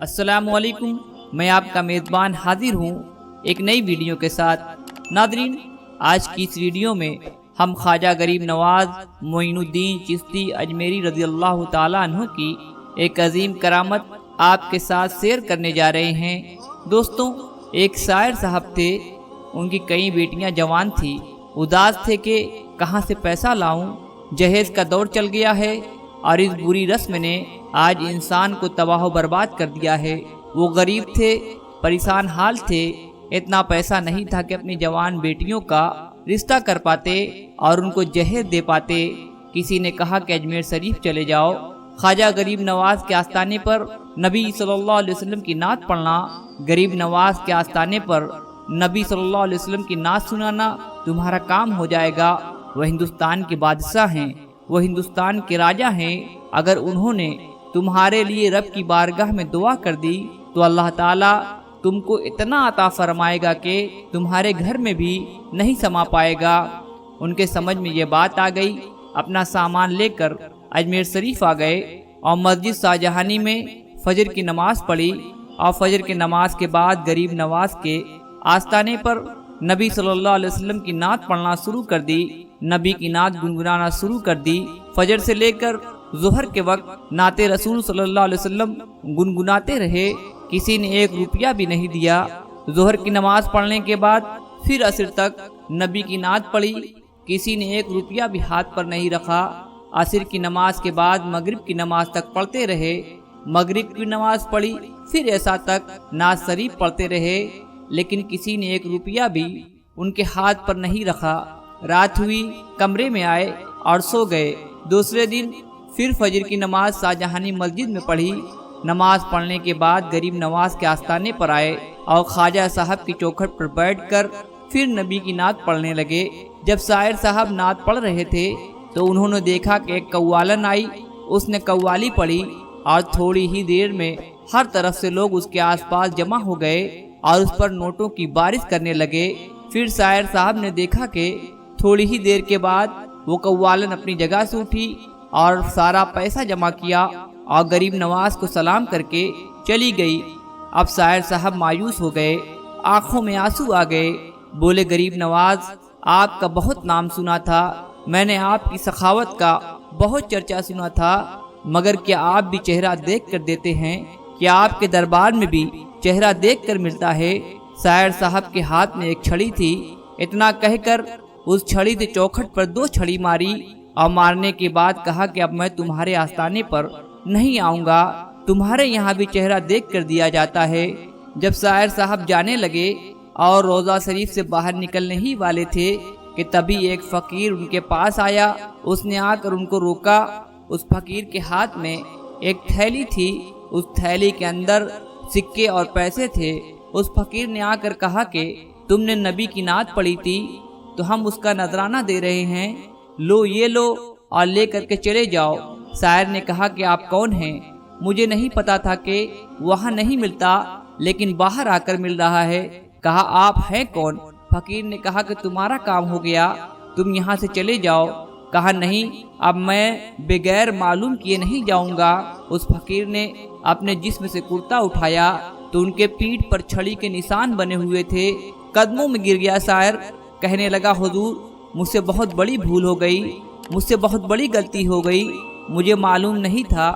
अस्सलाम वालेकुम। मैं आपका मेज़बान हाजिर हूँ एक नई वीडियो के साथ। नादरीन, आज की इस वीडियो में हम ख्वाजा गरीब नवाज मोइनुद्दीन चिश्ती अजमेरी रज़ी अल्लाह ताला अन्हु की एक अजीम करामत आपके साथ शेयर करने जा रहे हैं। दोस्तों, एक शायर साहब थे, उनकी कई बेटियां जवान थी। उदास थे कि कहाँ से पैसा लाऊं, जहेज का दौर चल गया है और इस बुरी रस्म ने आज इंसान को तबाह बर्बाद कर दिया है। वो गरीब थे, परेशान हाल थे, इतना पैसा नहीं था कि अपनी जवान बेटियों का रिश्ता कर पाते और उनको जहेज दे पाते। किसी ने कहा कि अजमेर शरीफ चले जाओ, ख्वाजा गरीब नवाज के आस्थाने पर नबी सल्लल्लाहु अलैहि वसल्लम की नात पढ़ना, गरीब नवाज के आस्थाने पर नबी सल्लल्लाहु अलैहि वसल्लम की नात सुनाना तुम्हारा काम हो जाएगा। वह हिंदुस्तान के बादशाह हैं, वो हिंदुस्तान के राजा हैं। अगर उन्होंने तुम्हारे लिए रब की बारगाह में दुआ कर दी तो अल्लाह ताला तुमको इतना अता फरमाएगा कि तुम्हारे घर में भी नहीं समा पाएगा। उनके समझ में ये बात आ गई। अपना सामान लेकर अजमेर शरीफ आ गए और मस्जिद शाहजहानी में फजर की नमाज पढ़ी और फजर की नमाज के बाद गरीब नवाज के आस्थाने पर नबी सल्लल्लाहु अलैहि वसल्लम की नात पढ़ना शुरू कर दी। नबी की नात गुनगुनाना शुरू कर दी। फजर से लेकर ज़ोहर के वक्त नाते रसूल सल्लल्लाहु अलैहि वसल्लम गुनगुनाते रहे। किसी ने एक रुपया भी नहीं दिया। ज़ोहर की नमाज पढ़ने के बाद फिर असर तक नबी की नात पढ़ी, किसी ने एक रुपया भी हाथ पर नहीं रखा। असर की नमाज के बाद मगरिब की नमाज तक पढ़ते रहे। मगरिब की नमाज पढ़ी, फिर ऐसा तक नात शरीफ पढ़ते रहे, लेकिन किसी ने एक रुपया भी उनके हाथ पर नहीं रखा। रात हुई, कमरे में आए और सो गए। दूसरे दिन फिर फजर की नमाज शाहजहानी मस्जिद में पढ़ी। नमाज पढ़ने के बाद गरीब नवाज के आस्थाने पर आए और ख्वाजा साहब की चौखट पर बैठकर फिर नबी की नात पढ़ने लगे। जब शायर साहब नात पढ़ रहे थे तो उन्होंने देखा कि एक कव्वालन आई। उसने कव्वाली पढ़ी और थोड़ी ही देर में हर तरफ से लोग उसके आसपास जमा हो गए और उस पर नोटों की बारिश करने लगे। फिर शायर साहब ने देखा कि थोड़ी ही देर के बाद वो कव्वालन अपनी जगह से उठी और सारा पैसा जमा किया और गरीब नवाज को सलाम करके चली गई। अब शायर साहब मायूस हो गए, आंखों में आंसू आ गए। बोले, गरीब नवाज, आपका बहुत नाम सुना था, मैंने आपकी सखावत का बहुत चर्चा सुना था, मगर क्या आप भी चेहरा देख कर देते हैं? क्या आपके दरबार में भी चेहरा देख कर मिलता है? शायर साहब के हाथ में एक छड़ी थी। इतना कहकर उस छड़ी से चौखट पर 2 छड़ी मारी और मारने के बाद कहा कि अब मैं तुम्हारे आस्थाने पर नहीं आऊंगा, तुम्हारे यहाँ भी चेहरा देख कर दिया जाता है। जब शायर साहब जाने लगे और रोज़ा शरीफ से बाहर निकलने ही वाले थे कि तभी एक फकीर उनके पास आया। उसने आकर उनको रोका। उस फकीर के हाथ में एक थैली थी, उस थैली के अंदर सिक्के और पैसे थे। उस फकीर ने आकर कहा कि तुमने नबी की नात पढ़ी थी तो हम उसका नजराना दे रहे हैं, लो ये लो और ले करके चले जाओ। शायर ने कहा कि आप कौन हैं? मुझे नहीं पता था कि वहाँ नहीं मिलता, लेकिन बाहर आकर मिल रहा है। कहा, आप हैं कौन? फकीर ने कहा कि तुम्हारा काम हो गया, तुम यहाँ से चले जाओ। कहा, नहीं, अब मैं बगैर मालूम किए नहीं जाऊंगा। उस फकीर ने अपने जिस्म से कुर्ता उठाया तो उनके पीठ पर छड़ी के निशान बने हुए थे। कदमों में गिर गया शायर। कहने लगा, हुजूर, मुझसे बहुत बड़ी भूल हो गई, मुझसे बहुत बड़ी गलती हो गई, मुझे मालूम नहीं था,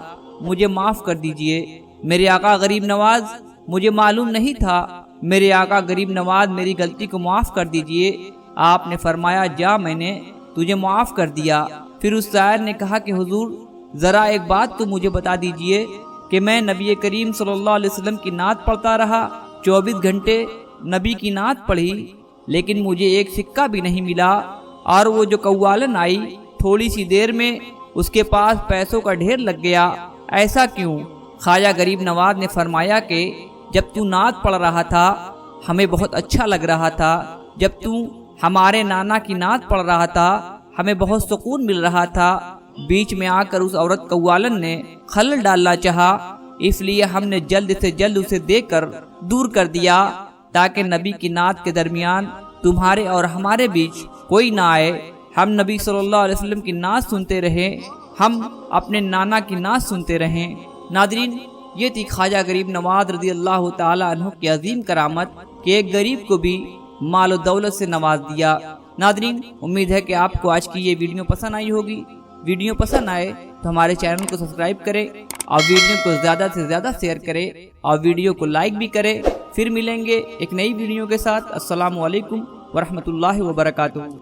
मुझे माफ़ कर दीजिए। मेरे आका गरीब नवाज, मुझे मालूम नहीं था, मेरे आका गरीब नवाज, मेरी गलती को माफ़ कर दीजिए। आपने फरमाया, जा, मैंने तुझे माफ़ कर दिया। फिर उस शायर ने कहा कि हुजूर, ज़रा एक बात तो मुझे बता दीजिए कि मैं नबी करीम सल्लल्लाहु अलैहि वसल्लम की नात पढ़ता रहा, 24 घंटे नबी की नात पढ़ी, लेकिन मुझे एक सिक्का भी नहीं मिला, और वो जो कव्वालन आई थोड़ी सी देर में उसके पास पैसों का ढेर लग गया, ऐसा क्यों? ख्वाजा गरीब नवाज ने फरमाया कि जब तू नात पढ़ रहा था हमें बहुत अच्छा लग रहा था, जब तू हमारे नाना की नात पढ़ रहा था हमें बहुत सुकून मिल रहा था। बीच में आकर उस औरत कव्वालन ने खलल डालना चाहा, इसलिए हमने जल्द से जल्द उसे देकर दूर कर दिया ताकि नबी की नात के दरमियान तुम्हारे और हमारे बीच कोई ना आए। हम नबी सल्लल्लाहु अलैहि वसल्लम की नात सुनते रहे, हम अपने नाना की नात सुनते रहें। नादरीन, یہ تھی خواجہ غریب نواز رضی اللہ تعالیٰ عنہ کی عظیم کرامت کہ ایک غریب کو بھی مال و دولت سے نواز دیا۔ ناظرین، امید ہے کہ آپ کو آج کی یہ ویڈیو پسند آئی ہوگی۔ ویڈیو پسند آئے تو ہمارے چینل کو سبسکرائب کریں اور ویڈیو کو زیادہ سے زیادہ شیئر کریں اور ویڈیو کو لائک بھی کریں۔ پھر ملیں گے ایک نئی ویڈیو کے ساتھ۔ السلام علیکم ورحمۃ اللہ وبرکاتہ۔